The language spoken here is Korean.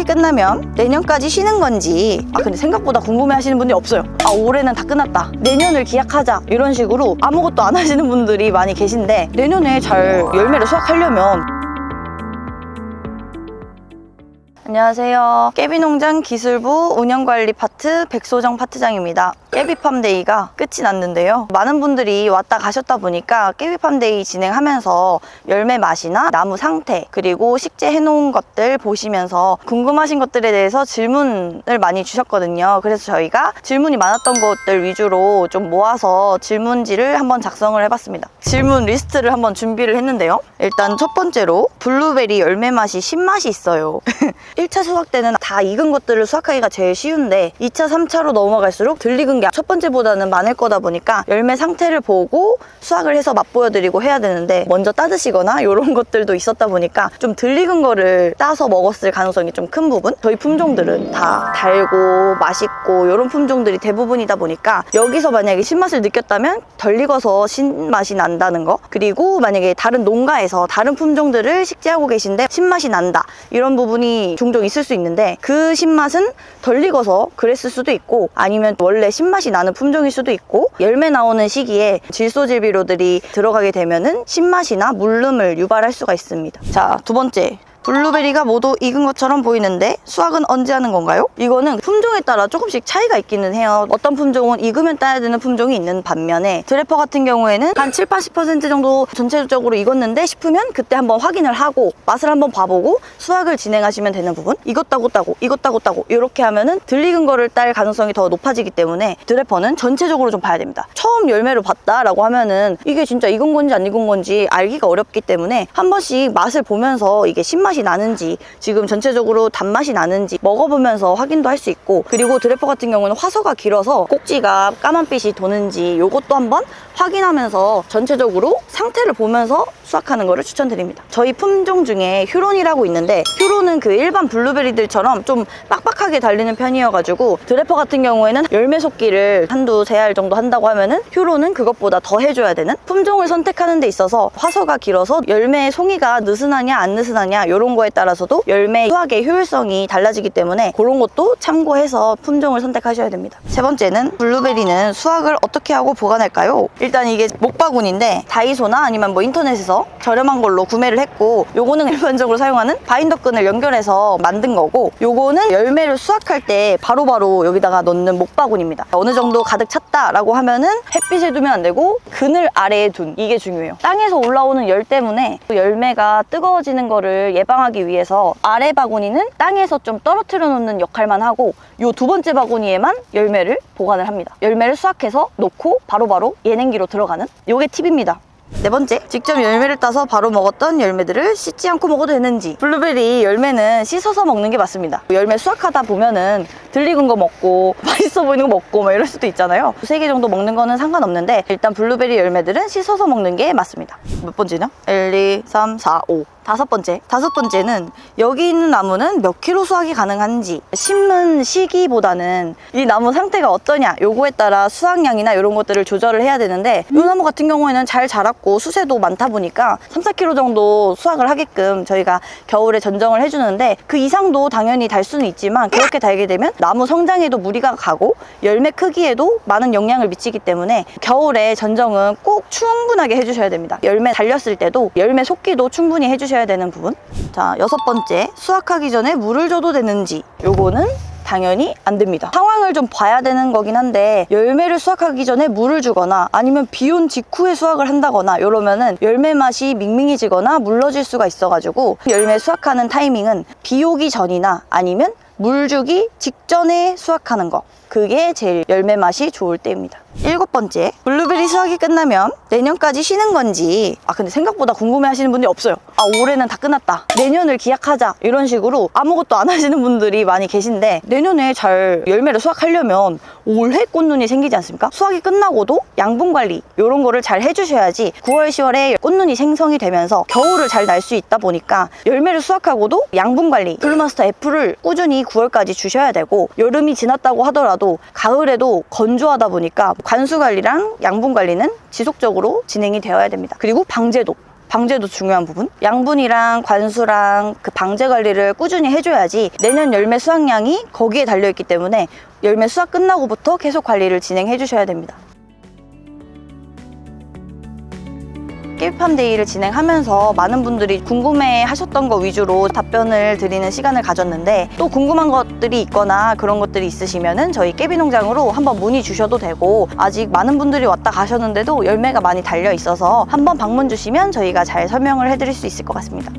수학이 끝나면 내년까지 쉬는 건지 근데 생각보다 궁금해 하시는 분이 없어요. 올해는 다 끝났다, 내년을 기약하자, 이런 식으로 아무것도 안 하시는 분들이 많이 계신데, 내년에 잘 열매를 수확하려면 안녕하세요. 깨비농장 기술부 운영관리 파트 백소정 파트장입니다. 깨비팜데이가 끝이 났는데요. 많은 분들이 왔다 가셨다 보니까 깨비팜데이 진행하면서 열매 맛이나 나무 상태, 그리고 식재해 놓은 것들 보시면서 궁금하신 것들에 대해서 질문을 많이 주셨거든요. 그래서 저희가 질문이 많았던 것들 위주로 좀 모아서 질문지를 한번 작성을 해봤습니다. 질문 리스트를 한번 준비를 했는데요. 일단 첫 번째로 블루베리 열매 맛이 신맛이 있어요. 1차 수확 때는 다 익은 것들을 수확하기가 제일 쉬운데 2차, 3차로 넘어갈수록 덜 익은 게 첫 번째보다는 많을 거다 보니까 열매 상태를 보고 수확을 해서 맛보여드리고 해야 되는데, 먼저 따드시거나 이런 것들도 있었다 보니까 좀 덜 익은 거를 따서 먹었을 가능성이 좀 큰 부분? 저희 품종들은 다 달고 맛있고 이런 품종들이 대부분이다 보니까 여기서 만약에 신맛을 느꼈다면 덜 익어서 신맛이 난다는 거, 그리고 만약에 다른 농가에서 다른 품종들을 식재하고 계신데 신맛이 난다, 이런 부분이 종종 있을 수 있는데, 그 신맛은 덜 익어서 그랬을 수도 있고, 아니면 원래 신맛이 나는 품종일 수도 있고, 열매 나오는 시기에 질소질비료들이 들어가게 되면은 신맛이나 물름을 유발할 수가 있습니다. 자, 두 번째, 블루베리가 모두 익은 것처럼 보이는데 수확은 언제 하는 건가요? 이거는 품종에 따라 조금씩 차이가 있기는 해요. 어떤 품종은 익으면 따야 되는 품종이 있는 반면에, 드래퍼 같은 경우에는 한 7, 80% 정도 전체적으로 익었는데 싶으면 그때 한번 확인을 하고 맛을 한번 봐보고 수확을 진행하시면 되는 부분, 익었다고 따고 익었다고 따고 이렇게 하면은 덜 익은 거를 딸 가능성이 더 높아지기 때문에 드래퍼는 전체적으로 좀 봐야 됩니다. 처음 열매를 봤다라고 하면은 이게 진짜 익은 건지 안 익은 건지 알기가 어렵기 때문에 한 번씩 맛을 보면서 이게 신맛이 나는지, 지금 전체적으로 단맛이 나는지 먹어보면서 확인도 할 수 있고, 그리고 드래퍼 같은 경우는 화서가 길어서 꼭지가 까만빛이 도는지 요것도 한번 확인하면서 전체적으로 상태를 보면서 수확하는 거를 추천드립니다. 저희 품종 중에 휴론이라고 있는데, 휴론은 그 일반 블루베리들처럼 좀 빡빡하게 달리는 편이어가지고 드래퍼 같은 경우에는 열매 속기를 한두 세 알 정도 한다고 하면은 휴론은 그것보다 더 해줘야 되는, 품종을 선택하는 데 있어서 화서가 길어서 열매 송이가 느슨하냐 안 느슨하냐 이런 거에 따라서도 열매 수확의 효율성이 달라지기 때문에 그런 것도 참고해서 품종을 선택하셔야 됩니다. 세 번째는, 블루베리는 수확을 어떻게 하고 보관할까요? 일단 이게 목바구니인데 다이소나 아니면 뭐 인터넷에서 저렴한 걸로 구매를 했고, 요거는 일반적으로 사용하는 바인더 끈을 연결해서 만든 거고, 요거는 열매를 수확할 때 바로바로 여기다가 넣는 목바구니입니다. 어느 정도 가득 찼다라고 하면은 햇빛에 두면 안 되고 그늘 아래에 둔, 이게 중요해요. 땅에서 올라오는 열 때문에 열매가 뜨거워지는 거를 예방하기 위해서 아래 바구니는 땅에서 좀 떨어뜨려 놓는 역할만 하고, 요 두 번째 바구니에만 열매를 보관을 합니다. 열매를 수확해서 놓고 바로바로 예냉기로 들어가는, 요게 팁입니다. 네 번째, 직접 열매를 따서 바로 먹었던 열매들을 씻지 않고 먹어도 되는지. 블루베리 열매는 씻어서 먹는 게 맞습니다. 열매 수확하다 보면은 덜 익은 거 먹고 맛있어 보이는 거 먹고 막 이럴 수도 있잖아요. 3개 정도 먹는 거는 상관없는데 일단 블루베리 열매들은 씻어서 먹는 게 맞습니다. 몇 번째냐? 1, 2, 3, 4, 5. 다섯 번째는 여기 있는 나무는 몇 킬로 수확이 가능한지. 심은 시기보다는 이 나무 상태가 어떠냐, 요거에 따라 수확량이나 이런 것들을 조절을 해야 되는데, 이 나무 같은 경우에는 잘 자랐고 수세도 많다 보니까 3, 4킬로 정도 수확을 하게끔 저희가 겨울에 전정을 해주는데, 그 이상도 당연히 달 수는 있지만 그렇게 달게 되면 나무 성장에도 무리가 가고 열매 크기에도 많은 영향을 미치기 때문에 겨울에 전정은 꼭 충분하게 해주셔야 됩니다. 열매 달렸을 때도 열매 속기도 충분히 해주셔야 되는 부분. 자, 여섯 번째, 수확하기 전에 물을 줘도 되는지. 요거는 당연히 안 됩니다. 상황을 좀 봐야 되는 거긴 한데, 열매를 수확하기 전에 물을 주거나 아니면 비 온 직후에 수확을 한다거나 이러면은 열매 맛이 밍밍해지거나 물러질 수가 있어가지고, 열매 수확하는 타이밍은 비 오기 전이나 아니면 물 주기 직전에 수확하는 거, 그게 제일 열매 맛이 좋을 때입니다. 7번째, 블루베리 수확이 끝나면 내년까지 쉬는 건지. 근데 생각보다 궁금해 하시는 분이 없어요. 올해는 다 끝났다, 내년을 기약하자, 이런 식으로 아무것도 안 하시는 분들이 많이 계신데, 내년에 잘 열매를 수확하려면 올해 꽃눈이 생기지 않습니까? 수확이 끝나고도 양분 관리 이런 거를 잘 해주셔야지 9월, 10월에 꽃눈이 생성이 되면서 겨울을 잘 날 수 있다 보니까 열매를 수확하고도 양분 관리, 블루마스터 F를 꾸준히 9월까지 주셔야 되고, 여름이 지났다고 하더라도 가을에도 건조하다 보니까 관수 관리랑 양분 관리는 지속적으로 진행이 되어야 됩니다. 그리고 방제도 방제도 중요한 부분. 양분이랑 관수랑 그 방제 관리를 꾸준히 해줘야지 내년 열매 수확량이 거기에 달려있기 때문에 열매 수확 끝나고부터 계속 관리를 진행해 주셔야 됩니다. 깨비팜데이를 진행하면서 많은 분들이 궁금해 하셨던 거 위주로 답변을 드리는 시간을 가졌는데, 또 궁금한 것들이 있거나 그런 것들이 있으시면은 저희 깨비농장으로 한번 문의 주셔도 되고, 아직 많은 분들이 왔다 가셨는데도 열매가 많이 달려 있어서 한번 방문 주시면 저희가 잘 설명을 해드릴 수 있을 것 같습니다.